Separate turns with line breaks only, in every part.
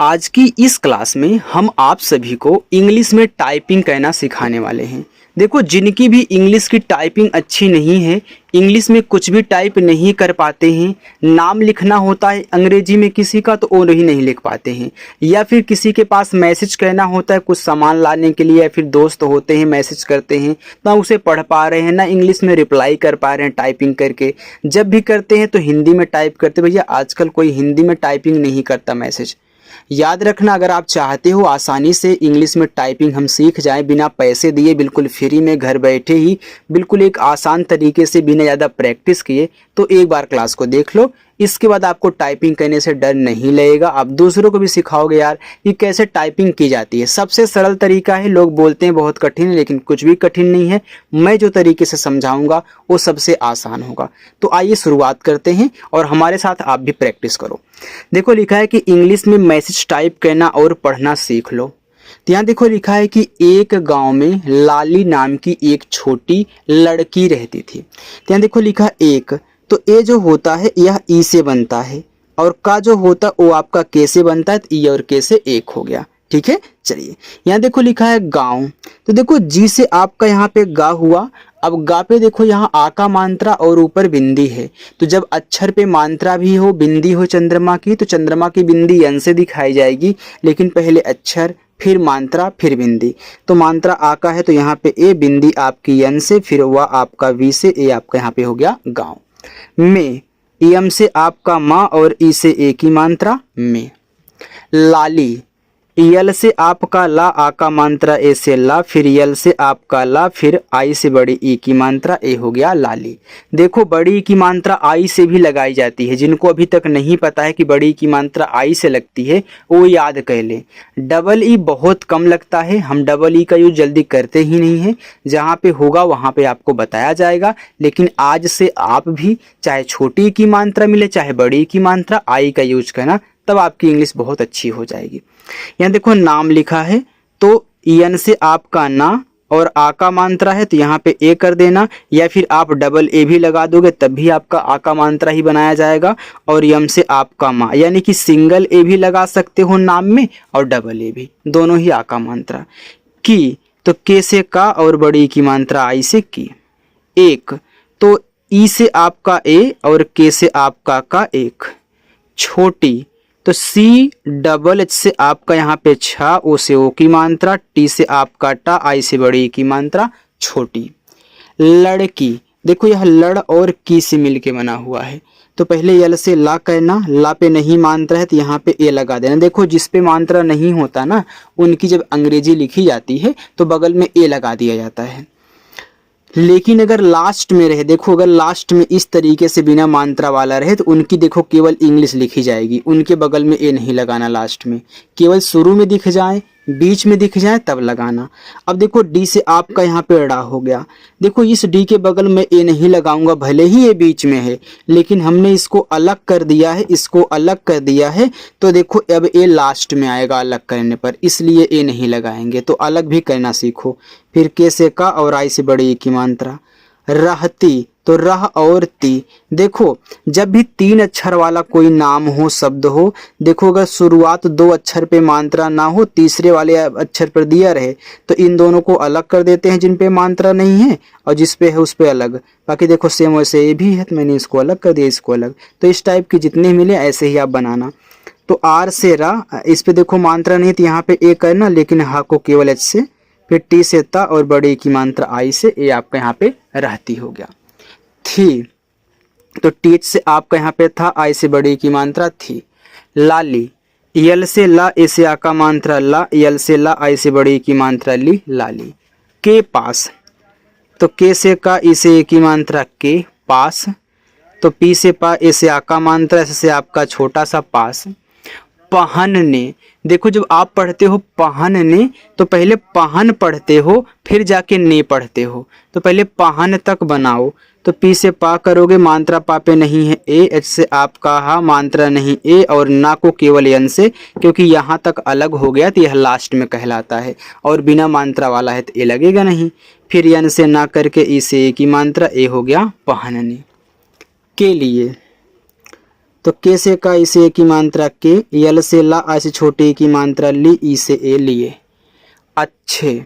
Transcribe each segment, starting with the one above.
आज की इस क्लास में हम आप सभी को इंग्लिश में टाइपिंग करना सिखाने वाले हैं। देखो, जिनकी भी इंग्लिश की टाइपिंग अच्छी नहीं है, इंग्लिश में कुछ भी टाइप नहीं कर पाते हैं, नाम लिखना होता है अंग्रेजी में किसी का तो वो नहीं लिख पाते हैं, या फिर किसी के पास मैसेज करना होता है कुछ सामान लाने के लिए, या फिर दोस्त होते हैं मैसेज करते हैं ना उसे पढ़ पा रहे हैं ना इंग्लिश में रिप्लाई कर पा रहे हैं टाइपिंग करके, जब भी करते हैं तो हिंदी में टाइप करते। भैया आजकल कोई हिंदी में टाइपिंग नहीं करता मैसेज। याद रखना, अगर आप चाहते हो आसानी से इंग्लिश में टाइपिंग हम सीख जाएं बिना पैसे दिए, बिल्कुल फ्री में घर बैठे ही, बिल्कुल एक आसान तरीके से बिना ज़्यादा प्रैक्टिस किए, तो एक बार क्लास को देख लो। इसके बाद आपको टाइपिंग करने से डर नहीं लगेगा, आप दूसरों को भी सिखाओगे यार कि कैसे टाइपिंग की जाती है। सबसे सरल तरीका है, लोग बोलते हैं बहुत कठिन है, लेकिन कुछ भी कठिन नहीं है। मैं जो तरीके से समझाऊंगा वो सबसे आसान होगा। तो आइए शुरुआत करते हैं और हमारे साथ आप भी प्रैक्टिस करो। देखो, लिखा है कि इंग्लिश में मैसेज टाइप करना और पढ़ना सीख लो। तो यहाँ देखो लिखा है कि एक गांव में लाली नाम की एक छोटी लड़की रहती थी। तो यहाँ देखो लिखा एक, तो ए जो होता है यह ई से बनता है, और का जो होता है वो आपका के से बनता है, तो ई और के से एक हो गया। ठीक है, चलिए यहाँ देखो लिखा है गांव, तो देखो जी से आपका यहाँ पे गा हुआ। अब गा पे देखो यहाँ आ का मात्रा और ऊपर बिंदी है, तो जब अक्षर पे मात्रा भी हो, बिंदी हो चंद्रमा की, तो चंद्रमा की बिंदी यन से दिखाई जाएगी, लेकिन पहले अक्षर फिर मात्रा फिर बिंदी। तो मात्रा आ का है तो यहाँ पे ए, बिंदी आपकी यन से, फिर वह आपका वी से, ए आपका यहाँ पे हो गया गाँव। में यम से आपका माँ और ई से ए की मात्रा में। लाली, यल से आपका ला, आ का मात्रा ए से ला, फिर यल से आपका ला, फिर आई से बड़ी ई की मात्रा, ए हो गया लाली। देखो, बड़ी की मात्रा आई से भी लगाई जाती है। जिनको अभी तक नहीं पता है कि बड़ी की मात्रा आई से लगती है वो याद कर लें। डबल ई बहुत कम लगता है, हम डबल ई का यूज जल्दी करते ही नहीं है। जहाँ पे होगा वहाँ पे आपको बताया जाएगा, लेकिन आज से आप भी चाहे छोटी की मात्रा मिले चाहे बड़ी की मात्रा, आई का यूज करना, तब आपकी इंग्लिश बहुत अच्छी हो जाएगी। यहाँ देखो नाम लिखा है, तो यन से आपका ना और आ का मात्रा है तो यहाँ पे ए कर देना, या फिर आप डबल ए भी लगा दोगे तब भी आपका आ का मात्रा ही बनाया जाएगा। और यम से आपका माँ, यानी कि सिंगल ए भी लगा सकते हो नाम में और डबल ए भी, दोनों ही आ का मात्रा। की, तो के से का और बड़ी की मात्रा आई से की। एक, तो ई से आपका ए और के से आपका का एक। छोटी, तो सी डबल एच से आपका यहाँ पे छा, ओ से ओ की मात्रा, टी से आपका टा, आई से बड़ी की मात्रा छोटी। लड़की, देखो यह लड़ और की से मिलके बना हुआ है, तो पहले यल से ला कहना, ला पे नहीं मात्रा है तो यहाँ पे ए लगा देना। देखो जिस पे मात्रा नहीं होता ना, उनकी जब अंग्रेजी लिखी जाती है तो बगल में ए लगा दिया जाता है। लेकिन अगर लास्ट में रहे, देखो अगर लास्ट में इस तरीके से बिना मात्रा वाला रहे तो उनकी देखो केवल इंग्लिश लिखी जाएगी, उनके बगल में ए नहीं लगाना लास्ट में, केवल शुरू में दिख जाए बीच में दिख जाए तब लगाना। अब देखो डी से आपका यहाँ पे ड़ा हो गया, देखो इस डी के बगल में ए नहीं लगाऊंगा, भले ही ये बीच में है लेकिन हमने इसको अलग कर दिया है, इसको अलग कर दिया है, तो देखो अब ए लास्ट में आएगा अलग करने पर, इसलिए ए नहीं लगाएंगे। तो अलग भी करना सीखो। फिर के से का और आई से बड़ी ई की मात्रा। रहती, तो रह और ती, देखो जब भी तीन अक्षर वाला कोई नाम हो, शब्द हो, देखो अगर शुरुआत दो अक्षर पे मात्रा ना हो, तीसरे वाले अक्षर पर दिया रहे, तो इन दोनों को अलग कर देते हैं जिन पे मात्रा नहीं है, और जिस पे है उस पे अलग। बाकी देखो सेम वैसे ये भी है तो मैंने इसको अलग कर दिया, इसको अलग। तो इस टाइप की जितने मिले ऐसे ही आप बनाना। तो आर से रा, इस पे देखो मात्रा नहीं तो यहाँ पे ए करना, लेकिन हा को केवल एच से, फिर टी से ता और बड़ी की मात्रा आई से, ए आपका यहाँ पे रहती हो गया। थी, तो टीच से आपका यहाँ पे था, आई से बड़ी की मात्रा थी। लाली, यल से ला, ए से आ का मात्रा ला, यल से ला, आई से बड़ी की मात्रा ली, लाली। के पास, तो के से का, ई से ए की मात्रा के, पास। तो पी से पा, ए से आ का मात्रा, ऐसे से आपका छोटा सा पास। पहनने, देखो जब आप पढ़ते हो पहनने तो पहले पहन पढ़ते हो फिर जाके ने पढ़ते हो, तो पहले पहन तक बनाओ। तो पी से पा करोगे, मात्रा पा पे नहीं है ए, एच से आपका हा, मात्रा नहीं ए, और ना को केवल यन से, क्योंकि यहाँ तक अलग हो गया तो यह लास्ट में कहलाता है, और बिना मात्रा वाला है तो ए लगेगा नहीं। फिर यन से ना करके ई से ए की मात्रा, ए हो गया पहनने। के लिए, तो के से का ई से ए की मात्रा के, यल से ला आ से छोटे ई की मात्रा ली, ई से ए लिए। अच्छे,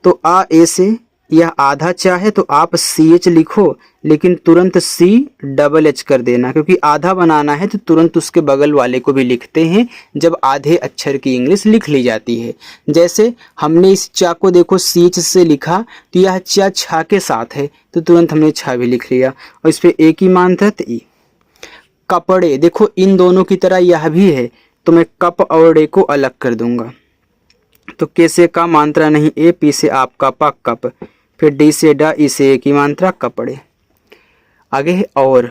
तो आ ए से यह आधा चाहे तो आप सी एच लिखो, लेकिन तुरंत सी डबल एच कर देना, क्योंकि आधा बनाना है तो तुरंत उसके बगल वाले को भी लिखते हैं जब आधे अक्षर की इंग्लिश लिख ली जाती है। जैसे हमने इस चा को देखो सी एच से लिखा तो यह चा छा के साथ है तो तुरंत हमने छा भी लिख लिया, और इस पर ए की मात्रा तो ई। कपड़े, देखो इन दोनों की तरह यह भी है तो मैं कप और डे को अलग कर दूंगा। तो के से का मात्रा नहीं ए, पी से आपका पा कप, फिर डी से डा, ई से ए की मात्रा कपड़े। आगे है और,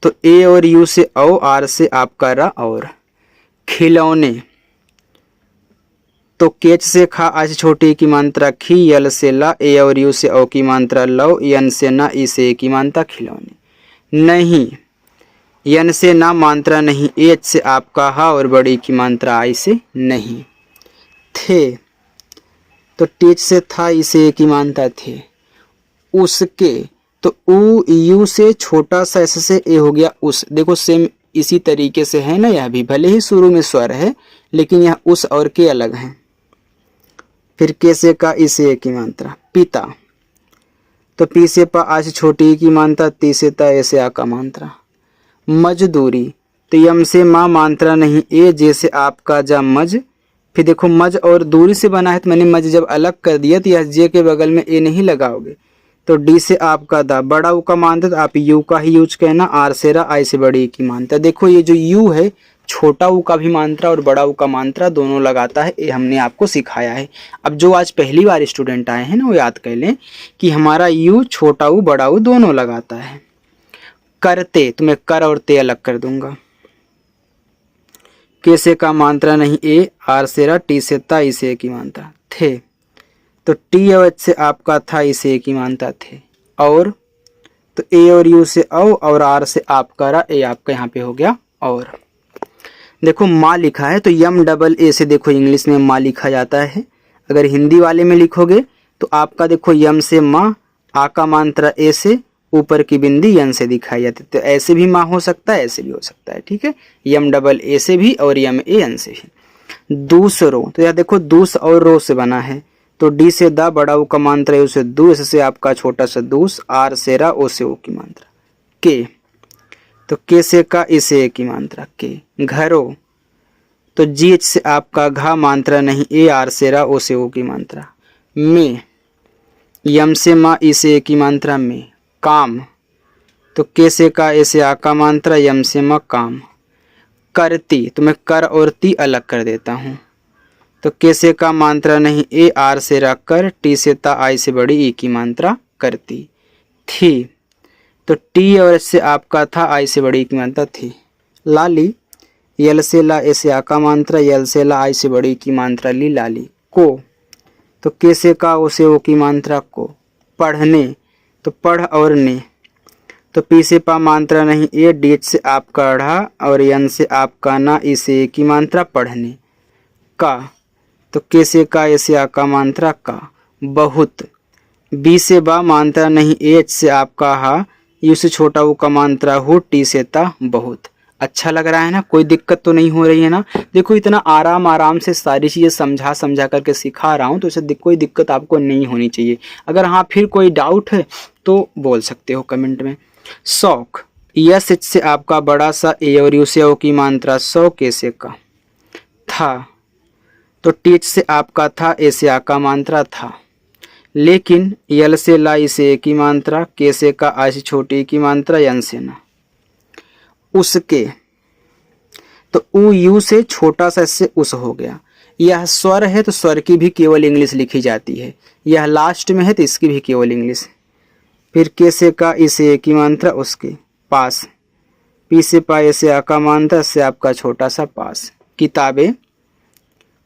तो ए और यू से औ, आर से आपका रा और। खिलौने, तो केच से खा, आज छोटी की मात्रा खी, यल से ला, ए और यू से औ की मात्रा लो, यन से ना, ई से ए की मात्रा खिलौने। नहीं, यन से ना मात्रा नहीं, एच से आपका हा और बड़ी की मात्रा आई से नहीं। थे, तो टीच से था, इसे एक ही मानता थे। उसके, तो ऊ यू से छोटा सा ऐसे से ए हो गया उस। देखो सेम इसी तरीके से है ना, यह भी भले ही शुरू में स्वर है लेकिन यह उस और के अलग हैं। फिर के से का इसे एक ही मात्रा। पिता, तो पी से पा आज छोटी की मात्रा, ती से ता ऐसे आ का मात्रा। मजदूरी, तो यम से माँ मात्रा नहीं ए, जैसे आपका जा मज। फिर देखो मज और दूरी से बना है तो मैंने मज जब अलग कर दिया तो यह जे के बगल में ए नहीं लगाओगे। तो डी से आपका दा, बड़ा ऊ का मानता तो आप यू का ही यूज कहना, आर से रा, आई से बड़ी की मानता। देखो ये जो यू है छोटा ऊ का भी मात्रा और बड़ा ऊ का मात्रा दोनों लगाता है, ये हमने आपको सिखाया है। अब जो आज पहली बार स्टूडेंट आए हैं ना वो याद कर लें कि हमारा यू छोटा ऊ बड़ा ऊ दोनों लगाता है। करते, तो मैं कर और ते अलग कर दूंगा। के से का मात्रा नहीं ए, आर से रा, टी से ता, ई से ए की मात्रा। थे, तो टी और एच से आपका था, ई से ए की मात्रा थे। और, तो ए और यू से औ और आर से आपका रा, ए आपका यहाँ पे हो गया और। देखो माँ लिखा है तो यम डबल ए से देखो इंग्लिश में माँ लिखा जाता है। अगर हिंदी वाले में लिखोगे तो आपका देखो यम से माँ, आ का मात्रा ए से, ऊपर की बिंदी यन से दिखाई जाती है। तो ऐसे भी माँ हो सकता है, ऐसे भी हो सकता है, ठीक है। यम डबल ए से भी और यम ए एन से भी। दूसरो, तो यार देखो दूस और रो से बना है तो डी से दा, बड़ा ऊ का मात्रा है उसे दू, से आपका छोटा सा दूस, आर से रा, ओ से ओ की मात्रा। के, तो के से का, इसे ए की मात्रा के। घरों, तो जी एच से आपका घा, मात्रा नहीं ए, आर से रा, ओ से ओ की मात्रा। में, यम से माँ, ई से ए की मात्रा में। काम, तो के से का, ऐसे आ का मात्रा, यम से माँ काम। करती, तो मैं कर और ती अलग कर देता हूँ। तो के से का मात्रा नहीं ए, आर से रा कर, टी से ता, आई से बड़ी ई की मात्रा करती। थी, तो टी और एच से आपका था, आई से बड़ी की मात्रा थी। लाली, यल से ला, ऐसे आ का मात्रा, यल से ला, आई से बड़ी की मात्रा ली, लाली। को, तो के से का, ओ से ओ की मात्रा को। पढ़ने, तो पढ़ और ने, तो पी से पा मात्रा नहीं ए, डी एच से आपका ढ़ा और यन से आपका ना, ई से ए की मात्रा पढ़ने। का, तो के से का, ऐसे आ का मात्रा का। बहुत, बी से बा मात्रा नहीं ए, एच से आपका हा, यू से छोटा ऊ का मात्रा हो, टी से ता बहुत। अच्छा लग रहा है ना, कोई दिक्कत तो नहीं हो रही है ना। देखो इतना आराम आराम से सारी चीज़ें समझा समझा करके सिखा रहा हूँ तो इसे कोई दिक्कत आपको नहीं होनी चाहिए। अगर हाँ फिर कोई डाउट है तो बोल सकते हो कमेंट में। शौक, यस एच से आपका बड़ा सा ए और यू से ओ की मात्रा सौ, के से का। था, तो टीच से आपका था, ए से आ का मात्रा था। लेकिन यल से ला, ई से ए की मात्रा, के से का, आ से छोटी की मात्रा, यन से ना। उसके, तो ऊ यू से छोटा सा से उस हो गया। यह स्वर है तो स्वर की भी केवल इंग्लिश लिखी जाती है। यह लास्ट में है तो इसकी भी केवल इंग्लिश। फिर के से का, इसे की मात्रा उसके पास। पी से पा, ऐसे आ का मात्रा, से आपका छोटा सा पास। किताबें,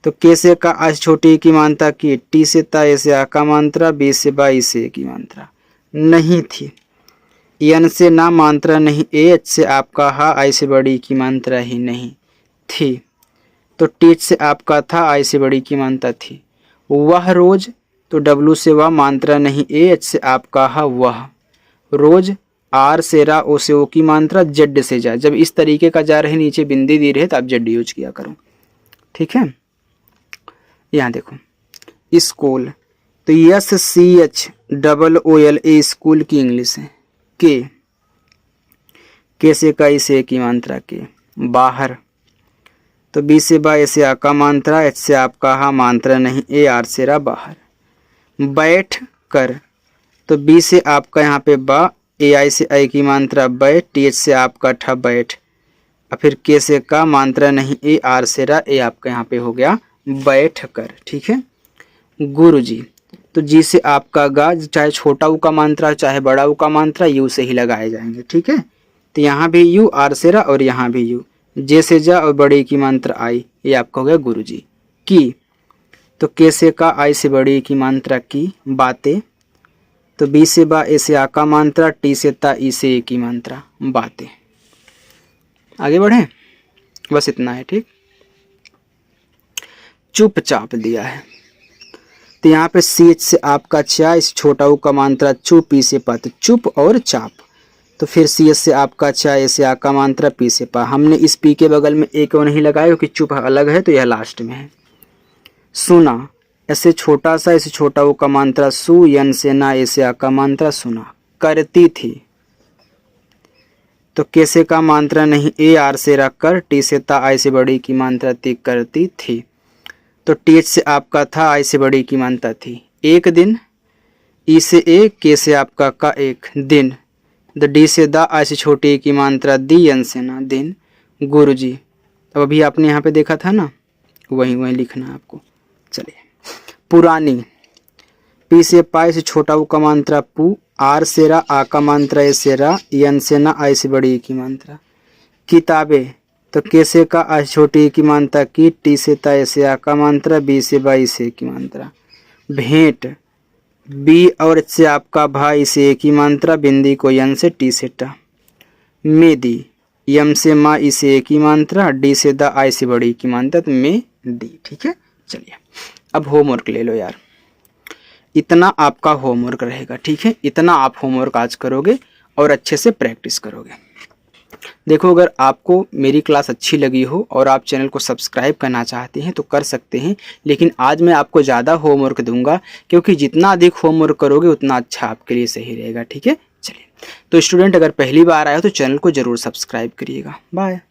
तो के से का, आज छोटी की मात्रा की, टी से ता, ऐसे आ का मात्रा, बी से बा, इसे की मात्रा। नहीं थी, यन से ना मात्रा नहीं ए, एच से आपका हा, आई से बड़ी की मात्रा ही नहीं थी। तो टीच से आपका था, आई से बड़ी की मात्रा थी। वह रोज, तो डब्लू से वह मात्रा नहीं ए, एच से आपका हा, वह रोज, आर से रा, ओ से ओ की मात्रा, जेड से जा। जब इस तरीके का जा रहे नीचे बिंदी दी रहे तो आप जेड यूज किया करो, ठीक है। यहाँ देखो स्कूल, तो SCHOOL स्कूल की इंग्लिश है। के से का इसे की मात्रा के। बाहर, तो बी से बा ऐसे आ का मात्रा, एच से आपका हा मात्रा नहीं, ए आर से रा बाहर। बैठ कर, तो बी से आपका यहाँ पे बा, ए आई से आई की मात्रा बैठ, टी एच से आपका ठा बैठ, और फिर के से का मात्रा नहीं, ए आर से रा, ए आपका यहाँ पे हो गया बैठ कर, ठीक है। गुरुजी, तो जी से आपका गा, चाहे छोटा ऊ का मात्रा चाहे बड़ा ऊ का मात्रा यू से ही लगाए जाएंगे, ठीक है। तो यहाँ भी यू, आर से रा, और यहाँ भी यू, जे से जा और बड़ी की मात्रा आई, ये आपका हो गया गुरुजी। की, तो के से का, आई से बड़ी की मात्रा की। बातें, तो बी से बा, ए से आ का मात्रा, टी से ता, ई से ए की मात्रा, बातें। आगे बढ़े, बस इतना है, ठीक। चुपचाप दिया है, तो यहाँ पे सी एच से आपका चा, इस छोटा ऊ का मात्रा चुप, पी से पा, तो चुप और चाप। तो फिर सी एच से आपका चा, ए से आ का मात्रा, पी से पा। हमने इस पी के बगल में ए क्यों नहीं लगाया, क्योंकि चुप अलग है तो यह लास्ट में है। सुना, ऐसे छोटा सा, ऐसे छोटा ऊ का मात्रा सु, यन से ना, ए से आ का मात्रा सुना। करती थी, तो कैसे का मात्रा नहीं, ए आर से रख कर, टी से ता, आई से बड़ी की मात्रा ती, करती थी। तो टी एच से आपका था, आई से बड़ी की मात्रा थी। एक दिन, ई से ए, के से आपका का एक दिन, द डी से दा, आई से छोटी की मात्रा दी, यन से ना दिन। गुरुजी, अब अभी आपने यहाँ पे देखा था ना, वही लिखना है आपको। चलिए, पुरानी, पी से पा, से छोटा ऊ का मात्रा पू, आर से रा, आ का मात्रा ए से रा, यन से ना, आई से बड़ी की मात्रा। किताबें, तो के से का, आई छोटी की मात्रा की, टी से ता, ए से आ का मात्रा, बी से बा, ई से की मात्रा। भेंट, बी और एच से आपका भाई से ए की मात्रा, बिंदी को यन से, टी से टा। मेदी, यम से मा, ई से ए की मात्रा, डी से दा, आई से बड़ी की मात्रा, तो मे दी, ठीक है। चलिए, अब होमवर्क ले लो यार, इतना आपका होमवर्क रहेगा, ठीक है। इतना आप होमवर्क आज करोगे और अच्छे से प्रैक्टिस करोगे। देखो, अगर आपको मेरी क्लास अच्छी लगी हो और आप चैनल को सब्सक्राइब करना चाहते हैं तो कर सकते हैं, लेकिन आज मैं आपको ज़्यादा होमवर्क दूंगा, क्योंकि जितना अधिक होमवर्क करोगे उतना अच्छा आपके लिए सही रहेगा, ठीक है। चलिए, तो स्टूडेंट अगर पहली बार आए हो तो चैनल को ज़रूर सब्सक्राइब करिएगा। बाय।